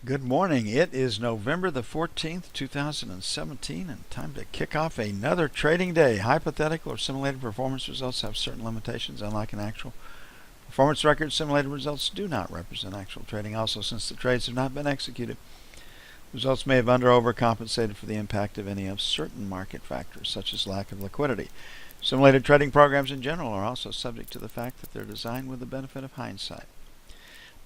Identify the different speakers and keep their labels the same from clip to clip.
Speaker 1: Good morning. It is November the 14th, 2017, and time to kick off another trading day. Hypothetical or simulated performance results have certain limitations, unlike an actual performance record. Simulated results do not represent actual trading. Also, since the trades have not been executed, results may have under or overcompensated for the impact of any of certain market factors, such as lack of liquidity. Simulated trading programs in general are also subject to the fact that they're designed with the benefit of hindsight.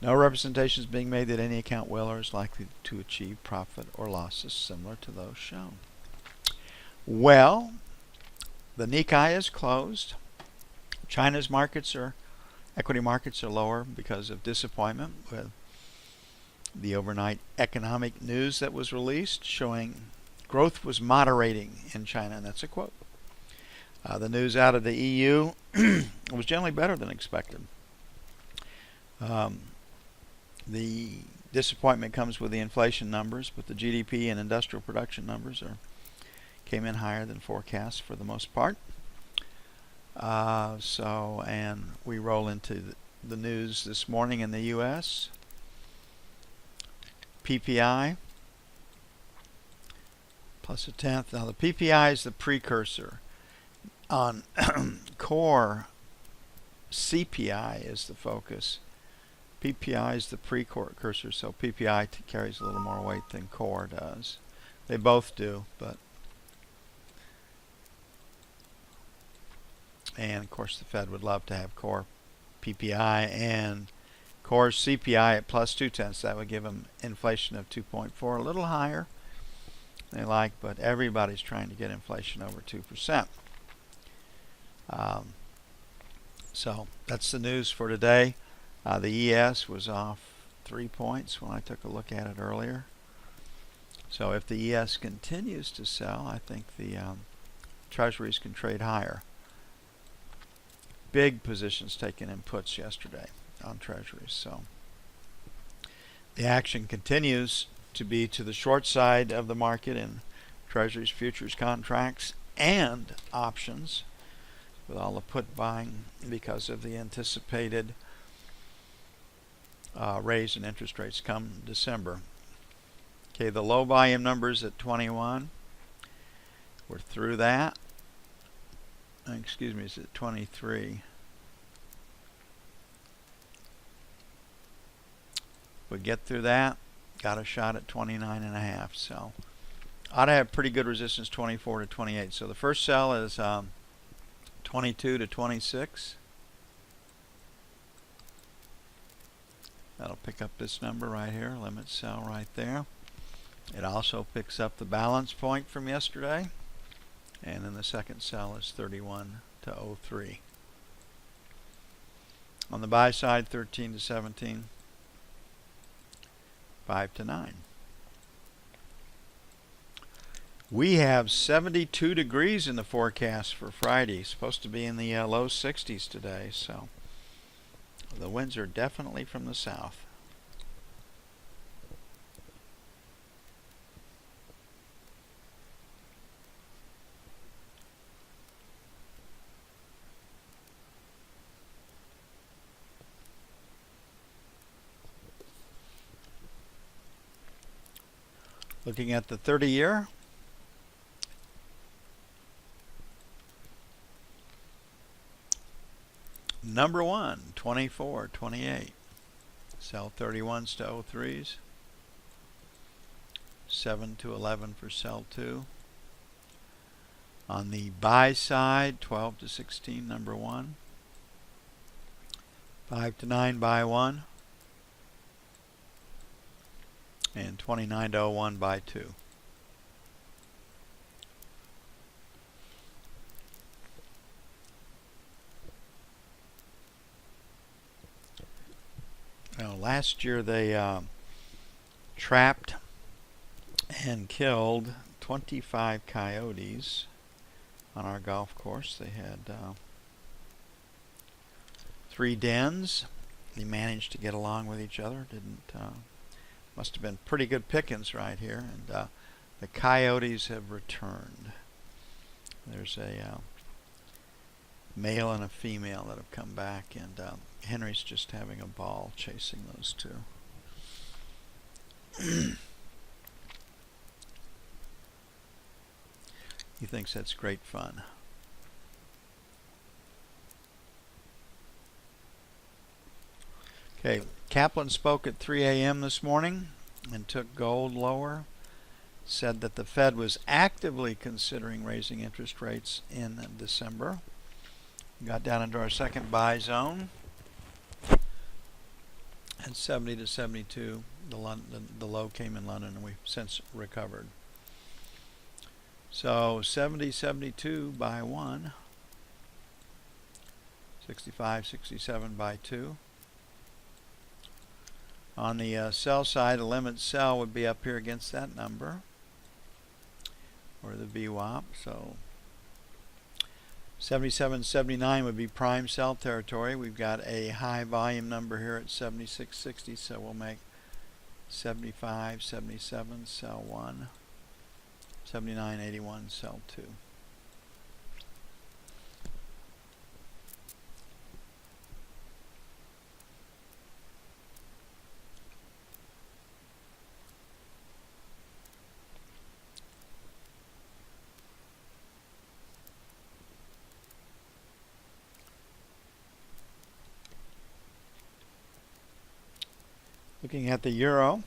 Speaker 1: No representation is being made that any account will or is likely to achieve profit or losses similar to those shown. Well, the Nikkei is closed. China's equity markets are lower because of disappointment with the overnight economic news that was released showing growth was moderating in China, and that's a quote. The news out of the EU was generally better than expected. The disappointment comes with the inflation numbers, but the GDP and industrial production numbers came in higher than forecast for the most part. And we roll into the news this morning in the U.S. PPI plus a tenth. Now the PPI is the precursor. On core CPI is the focus. PPI is the precursor, so PPI carries a little more weight than core does. They both do, and of course the Fed would love to have core PPI and core CPI at plus 0.2. That would give them inflation of 2.4, a little higher than they like, but everybody's trying to get inflation over 2%. So that's the news for today. The ES was off 3 points when I took a look at it earlier. So if the ES continues to sell, I think the treasuries can trade higher. Big positions taken in puts yesterday on treasuries. So the action continues to be to the short side of the market in treasuries, futures, contracts, and options, with all the put buying because of the anticipated raise in interest rates come December. Okay, the low volume numbers at 21. We're through that. Excuse me, it's at 23. We get through that, got a shot at 29.5. So ought to have pretty good resistance 24 to 28. So the first sell is 22 to 26. That'll pick up this number right here, limit sell right there. It also picks up the balance point from yesterday. And then the second sell is 31 to 03. On the buy side, 13 to 17, 5 to 9. We have 72 degrees in the forecast for Friday. Supposed to be in the low 60s today, so the winds are definitely from the south. Looking at the 30-year. Number one, 24, 28. Sell 31s to 03s. 7 to 11 for sell 2. On the buy side, 12 to 16, number 1. 5 to 9, buy 1. And 29 to 01, buy 2. Now, last year they trapped and killed 25 coyotes on our golf course. They had 3 dens. They managed to get along with each other. Must have been pretty good pickings right here. And the coyotes have returned. There's a male and a female that have come back, and Henry's just having a ball chasing those two. He thinks that's great fun. Okay, Kaplan spoke at 3 a.m. this morning and took gold lower. Said that the Fed was actively considering raising interest rates in December. Got down into our second buy zone at 70 to 72. The low came in London and we've since recovered. So 70, 72 by 1. 65, 67 by 2. On the sell side, a limit sell would be up here against that number, or the VWAP. So 77, 79 would be prime sell territory. We've got a high volume number here at 76.60, so we'll make 75, 77, sell 1, 79, 81, sell 2. Looking at the euro,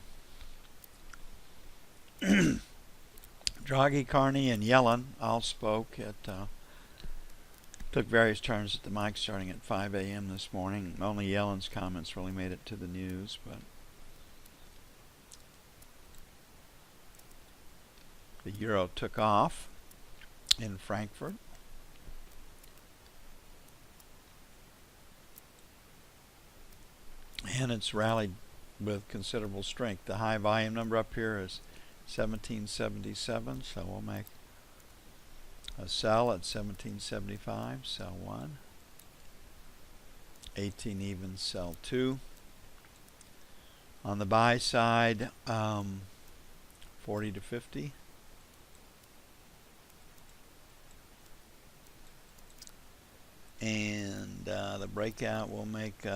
Speaker 1: Draghi, Carney, and Yellen all spoke took various turns at the mic starting at 5 a.m. this morning. Only Yellen's comments really made it to the news, but the euro took off in Frankfurt. And it's rallied with considerable strength. The high volume number up here is 1777, so we'll make a sell at 1775, sell 1, 18 even, sell 2. On the buy side, 40 to 50. And the breakout will make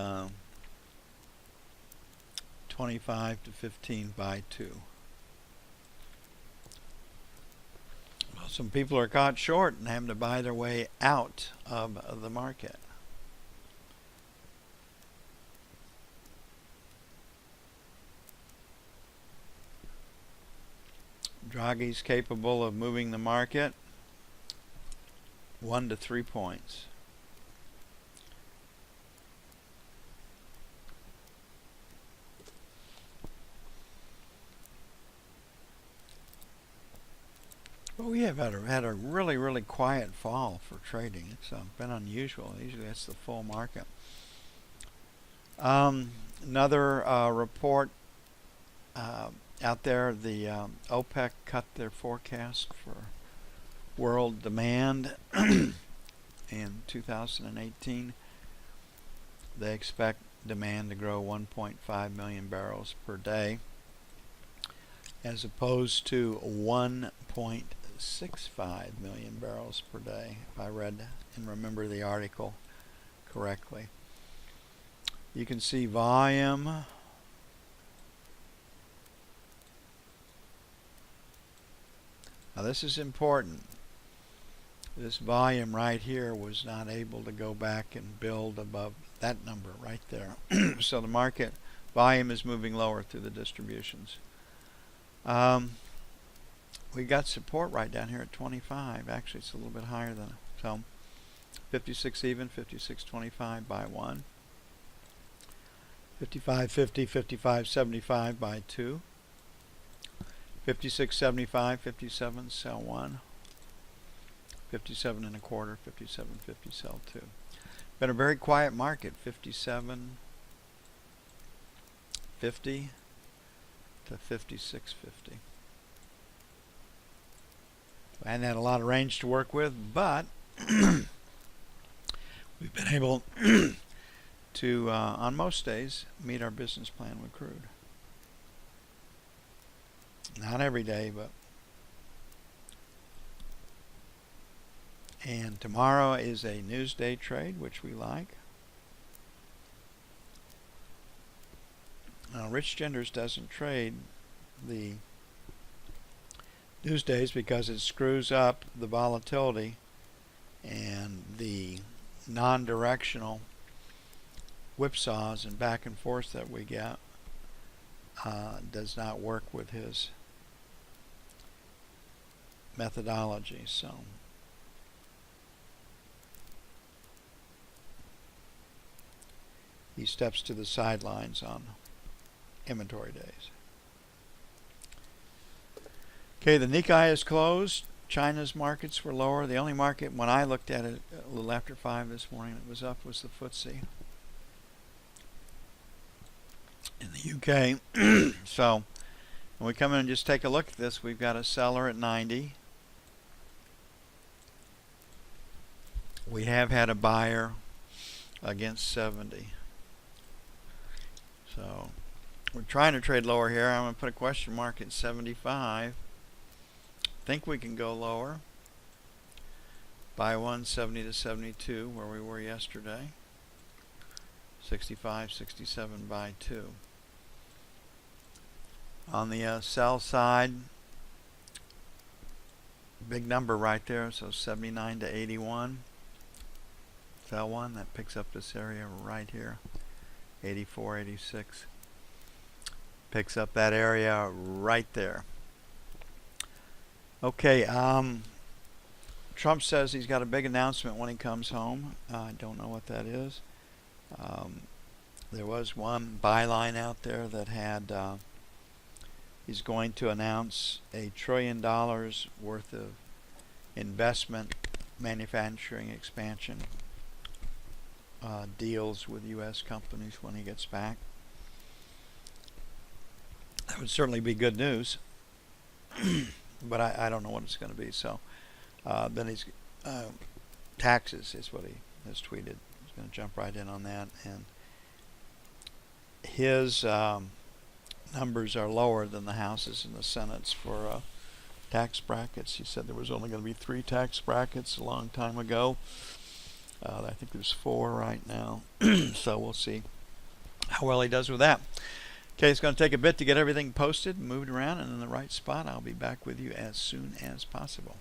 Speaker 1: 25 to 15 by 2. Well, some people are caught short and having to buy their way out of the market. Draghi's capable of moving the market 1 to 3 points. Well, we have had a really quiet fall for trading. It's been unusual. Usually that's the full market. Another report out there, the OPEC cut their forecast for world demand in 2018. They expect demand to grow 1.5 million barrels per day as opposed to 1.65 million barrels per day, if I read and remember the article correctly. You can see volume. Now this is important. This volume right here was not able to go back and build above that number right there. So the market volume is moving lower through the distributions. We got support right down here at 25. Actually, it's a little bit higher than so. 56 even, 56.25 by 1. 55.50, 55.75 by 2. 56.75, 57, sell 1. 57 and a quarter, 57.50, sell 2. Been a very quiet market. 57.50 to 56.50. I hadn't had a lot of range to work with, but we've been able to, on most days, meet our business plan with crude. Not every day, but. And tomorrow is a Newsday trade, which we like. Now, Rich Genders doesn't trade the news days because it screws up the volatility, and the non-directional whipsaws and back and forth that we get does not work with his methodology. So he steps to the sidelines on inventory days. Okay, the Nikkei is closed. China's markets were lower. The only market, when I looked at it a little after 5 this morning, that was up was the FTSE in the UK. So when we come in and just take a look at this, we've got a seller at 90. We have had a buyer against 70. So we're trying to trade lower here. I'm going to put a question mark at 75. Think we can go lower. Buy 170 to 72 where we were yesterday. 65, 67, buy 2. On the sell side, big number right there, so 79 to 81. Sell 1, that picks up this area right here. 84, 86. Picks up that area right there. Okay, Trump says he's got a big announcement when he comes home. I don't know what that is. There was one byline out there that had he's going to announce $1 trillion worth of investment, manufacturing expansion deals with U.S. companies when he gets back. That would certainly be good news, but I don't know what it's going to be. So then he's taxes is what he has tweeted. He's going to jump right in on that, and his numbers are lower than the House's and the Senate's for tax brackets. He said there was only going to be 3 tax brackets a long time ago. I think there's 4 right now. So we'll see how well he does with that. Okay, it's going to take a bit to get everything posted and moved around and in the right spot. I'll be back with you as soon as possible.